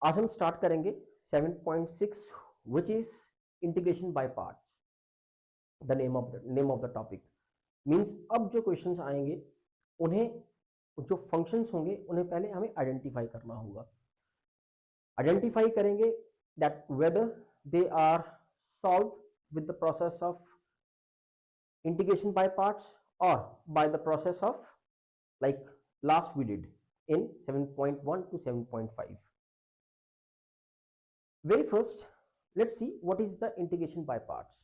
आज हम स्टार्ट करेंगे 7.6 which is integration by parts. The name of the topic means अब जो क्वेश्चंस आएंगे उन्हें जो फंक्शंस होंगे उन्हें पहले हमें आइडेंटिफाई करना होगा। आइडेंटिफाई करेंगे that whether they are solve with the process of integration by parts or by the process of like last we did in 7.1 to 7.5. Very first, let's see what is the integration by parts.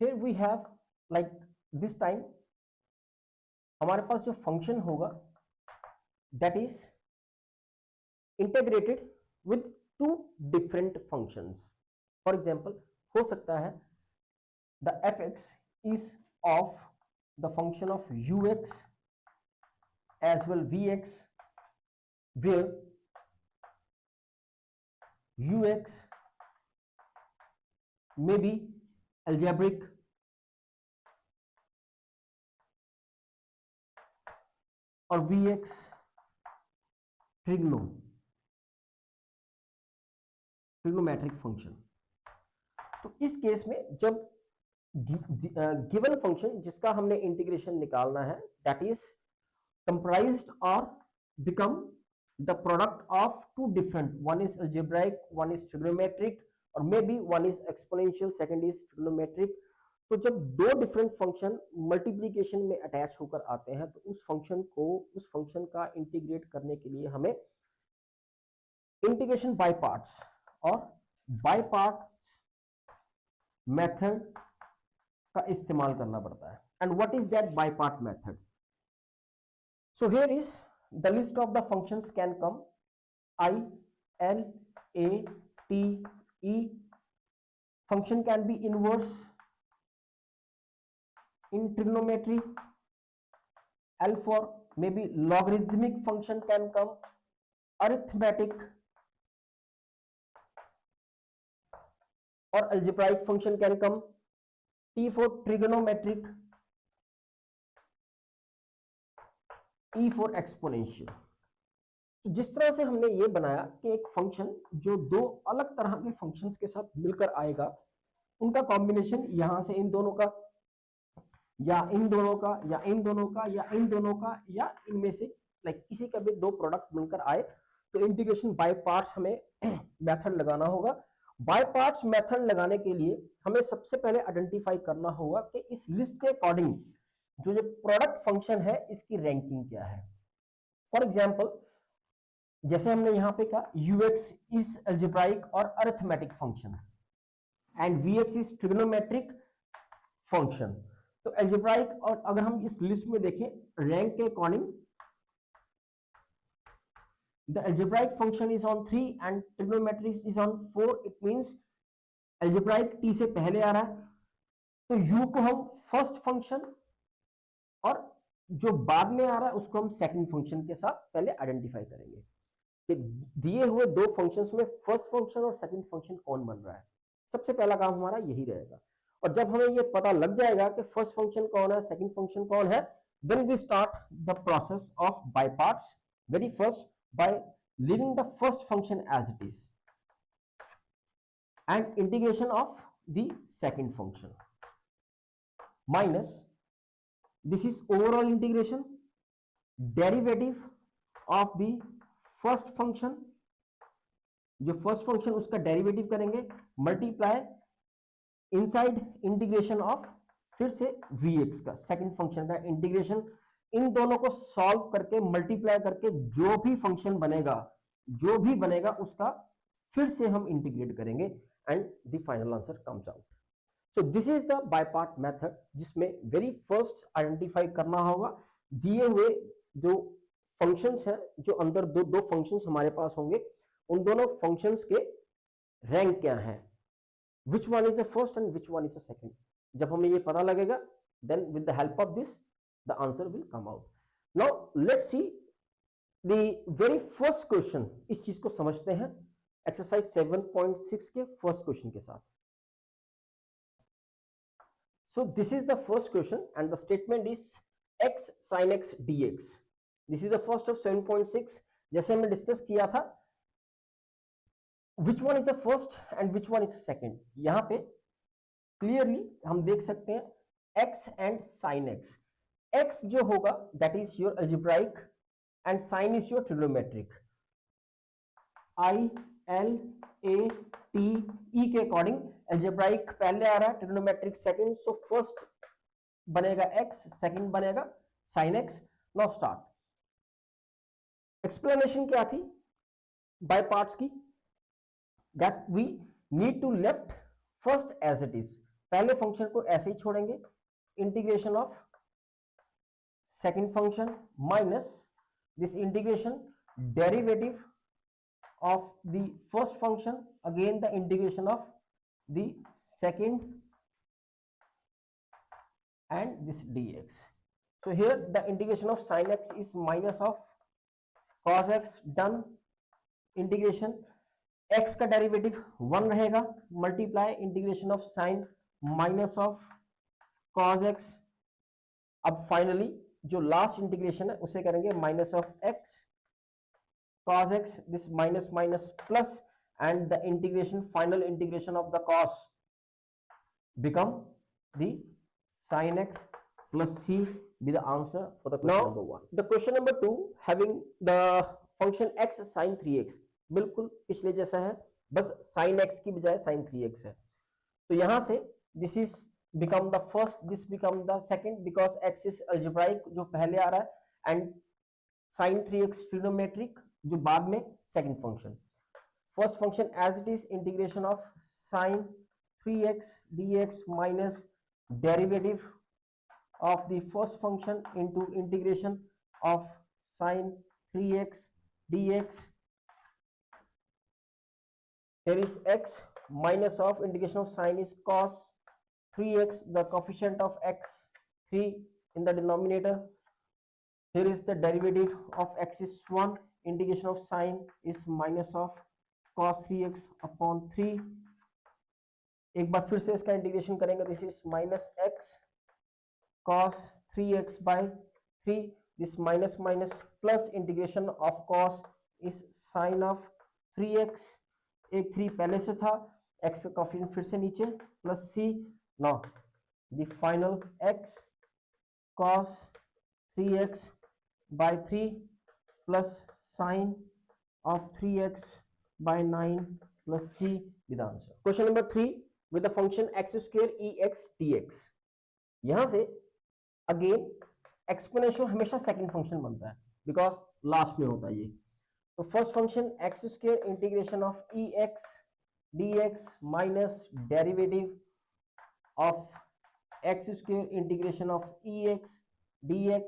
Here we have like this time हमारे पास जो function होगा that is integrated with two different functions. For example, हो सकता है the fx is of the function of ux as well vx where ux may be algebraic और vx trigonometric function. तो इस case में जब गिवन फंक्शन जिसका हमने इंटीग्रेशन निकालना है दैट इज कंप्राइज्ड और become the product of two different, one is algebraic, one is trigonometric और may be one is exponential, second is trigonometric. तो जब दो डिफरेंट फंक्शन मल्टीप्लीकेशन में अटैच होकर आते हैं तो उस फंक्शन का इंटीग्रेट करने के लिए हमें इंटीग्रेशन बाय पार्ट्स और बाय पार्ट्स मेथड का इस्तेमाल करना पड़ता है। And what is that by part method? So here is the list of the functions can come I, L, A, T, E. Function can be inverse in trigonometry. L for maybe logarithmic function can come, arithmetic or algebraic function can come. T for trigonometric, E for exponential. तो जिस तरह से हमने ये बनाया कि एक function जो दो अलग तरह के फंक्शंस के साथ मिलकर आएगा उनका कॉम्बिनेशन यहां से इन दोनों का या इन दोनों का या इन दोनों का या इन दोनों का या इनमें से लाइक किसी का भी दो प्रोडक्ट मिलकर आए तो इंटीग्रेशन बाय पार्ट्स हमें मेथड लगाना होगा। बाय पार्ट्स मेथड लगाने के लिए हमें सबसे पहले आइडेंटिफाई करना होगा कि इस लिस्ट के अकॉर्डिंग जो प्रोडक्ट फंक्शन है इसकी रैंकिंग क्या है। फॉर एग्जांपल जैसे हमने यहां पे कहा ux इज अलजेब्राइक और arithmetic function and vx is trigonometric function. तो अलजेब्राइक और अगर हम इस लिस्ट में देखें रैंक के according the algebraic function is on 3 and trigonometric is on 4. it means algebraic t से पहले आ रहा है तो u को हम फर्स्ट फंक्शन और जो बाद में आ रहा है उसको हम सेकंड फंक्शन के साथ पहले आइडेंटिफाई करेंगे कि दिए हुए दो फंक्शंस में फर्स्ट फंक्शन और सेकंड फंक्शन कौन बन रहा है। सबसे पहला काम हमारा यही रहेगा और जब हमें ये पता लग जाएगा कि फर्स्ट फंक्शन कौन है सेकंड फंक्शन कौन है then we start the process of by parts. Very first by leaving the first function as it is and integration of the second function minus this is overall integration derivative of the first function, जो first function उसका derivative करेंगे multiply inside integration of फिर से vx का second function का integration, इन दोनों को solve करके मल्टीप्लाई करके जो भी फंक्शन बनेगा उसका फिर से हम इंटीग्रेट करेंगे and the final answer comes out. So this is the by part method जिसमें वेरी फर्स्ट आइडेंटिफाई करना होगा दिए हुए जो फंक्शंस है जो अंदर दो फंक्शंस हमारे पास होंगे उन दोनों फंक्शंस के रैंक क्या है, which one is the first and which one is the second. जब हमें ये पता लगेगा then with the help of this the answer will come out. Now let's see the very first question. इस चीज को समझते हैं एक्सरसाइज 7.6 के फर्स्ट क्वेश्चन के साथ। So this is the first question and the statement is x sin x dx. This is the first of 7.6। जैसे हमने डिस्कस किया था which one is the first and which one is the second, यहाँ पे clearly हम देख सकते हैं x and sine x। x जो होगा that is your algebraic and sine is your trigonometric. ILATE के अकॉर्डिंग अलजेब्राइक पहले आ रहा है, ट्रिग्नोमेट्रिक सेकंड, सो फर्स्ट बनेगा x, सेकंड बनेगा sin x। Now start. Explanation क्या थी बाय पार्ट्स की, that we need to left first as it is, पहले फंक्शन को ऐसे ही छोड़ेंगे, integration of second function minus this integration derivative of the first function, again the integration of the second and this dx. So here the integration of sin x is minus of cos x, done। Integration x का derivative 1 रहेगा, multiply integration of sign minus of cos x। अब finally जो last integration है उसे करेंगे minus of x cos x, this minus minus plus, and the integration, final integration of the cos become the sin x plus c be the answer for the question number 1। the question number 2 having the function x sin 3x, बिल्कुल पिछले जैसा है, बस sin x की बजाय sin 3x है। तो यहां से this is become the first, this become the second because x is algebraic जो पहले आ रहा है, and sin 3x trigonometric जो बाद में second function. First function as it is integration of sine 3x dx minus derivative of the first function into integration of sine 3x dx। here is x minus of integration of sin is cos 3x, the coefficient of x 3 in the denominator। here is the derivative of x is 1, integration of sin is minus of cos 3x upon 3। एक बार फिर से इसका integration करेंगे, this is minus x cos 3x by 3, this minus minus plus integration of cos is sin of 3x, एक 3 पहले से था, x का कोएफिशिएंट फिर से नीचे plus c। Now the final x cos 3x by 3 plus sine of 3x by 9 plus c with the answer। Question number 3 with the function x square ex dx। यहां से अगेन एक्सपोनेंशियल हमेशा second function बनता है because last में होता है ये। तो first function x square integration of ex dx minus derivative of x square integration of ex dx,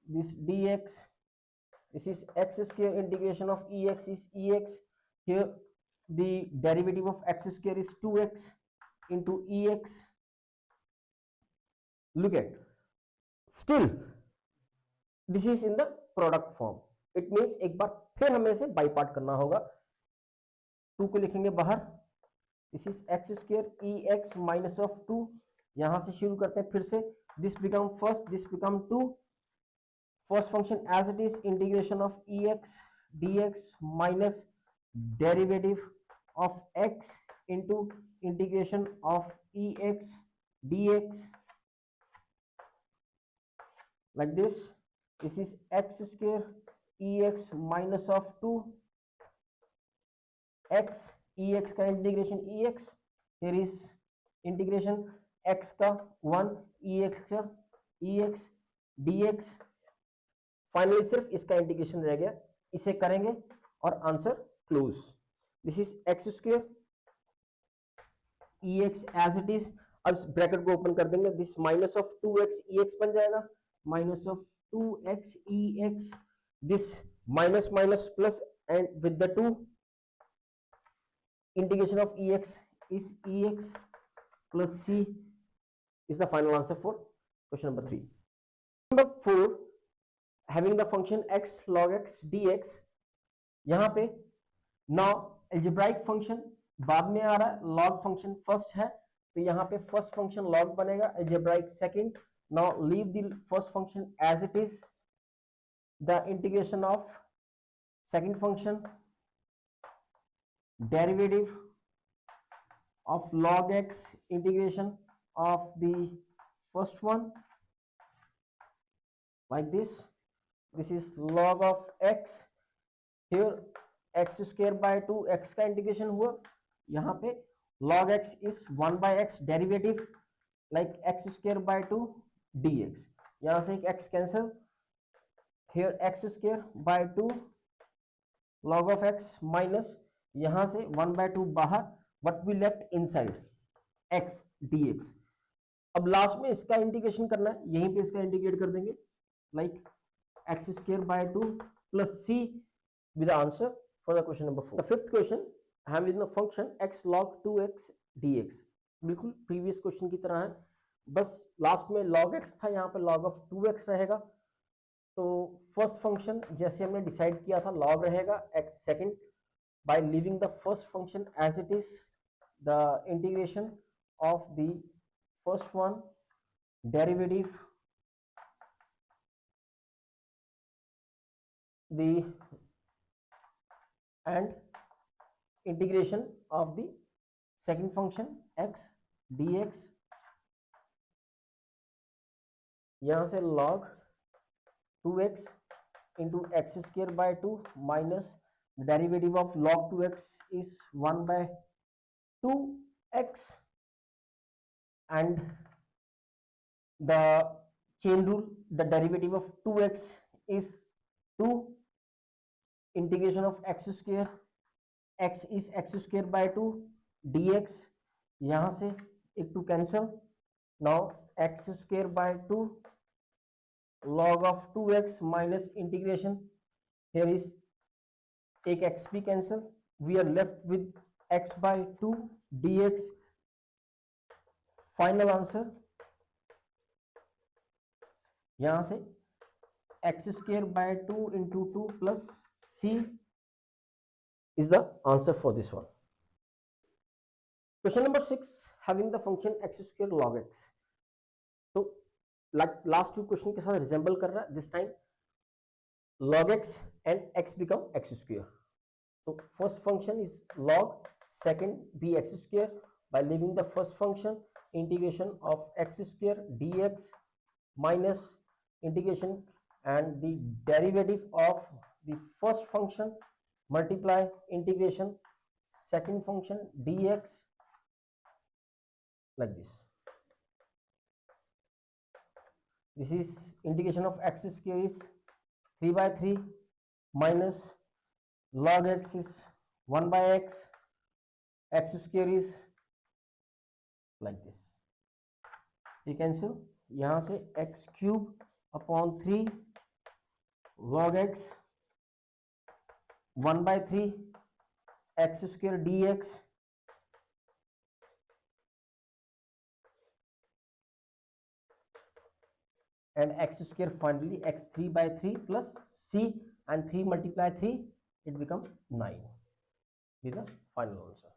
this dx, this is x square integration of ex is ex, here the derivative of x square is 2x into ex। look at still this is in the product form, it means एक बार फिर हमें इसे by part करना होगा। 2 को लिखेंगे बाहर, this is x square ex minus of 2, यहां से शुरू करते हैं फिर से, this become first, this become 2। first function as it is integration of ex dx minus derivative of x into integration of ex dx like this। this is x square ex minus of 2 x, ex का integration ex, here is integration x का 1 ex का ex dx। Finally सिर्फ इसका integration रह गया, इसे करेंगे और answer close. This is x square ex as it is, अब ब्रैकेट को ओपन कर देंगे, this minus of 2x ex बन जाएगा, minus of 2x ex, this minus minus plus and with the 2 integration of ex is ex plus c is the final answer for question number 3। number 4 having the function x log x dx, यहां पे now algebraic function बाद में आ रहा है, log function first है, तो यहाँ पे फर्स्ट फंक्शन log बनेगा, algebraic second. now leave the first function as it is, the integration of second function, derivative of log x integration of the first one, like this. This is log of x, here x square by 2 x का integration हुआ, यहाँ पे log x is 1 by x derivative like x square by 2 dx, यहाँ से एक x cancel, here x square by 2 log of x minus यहाँ से 1 by 2 बाहर, what we left inside x dx। अब लास्ट में इसका इंटीग्रेशन करना है, यहीं पे इसका इंटीग्रेट कर देंगे like x square by 2 plus c with the answer for the question number 4. The fifth question, having the function x log 2x dx, बिल्कुल प्रीवियस क्वेश्चन की तरह है, बस लास्ट में log x था, यहाँ पे log of 2x रहेगा। तो फर्स्ट फंक्शन जैसे हमने डिसाइड किया था log रहेगा x second, by leaving the first function as it is, the integration of the first one, derivative the and integration of the second function x dx, यहाँ से log 2x into x square by 2 minus the derivative of log 2x is 1 by 2x, and the chain rule, the derivative of 2x is 2 integration of x square, x is x square by 2 dx, यहाँ से एक 2 cancel, now x square by 2 log of 2x minus integration, here is एक x भी cancel, we are left with x by 2 dx, final answer यहाँ से x square by 2 into 2 plus c is the answer for this one. Question number 6, having the function x square log x, तो last to question के साथ resemble कर रहा है, this time log x and x become x square. So first function is log, second be x square, by leaving the first function, integration of x square dx minus integration and the derivative of the first function multiply integration second function dx, like this. This is integration of x square is 3 by 3 minus log x is 1 by x, x square is like this, ये cancel, यहाँ से x cube upon 3 log x 1 by 3 x square dx, and x square finally x 3 by 3 plus c, and 3 multiply 3 it become 9 with the final answer.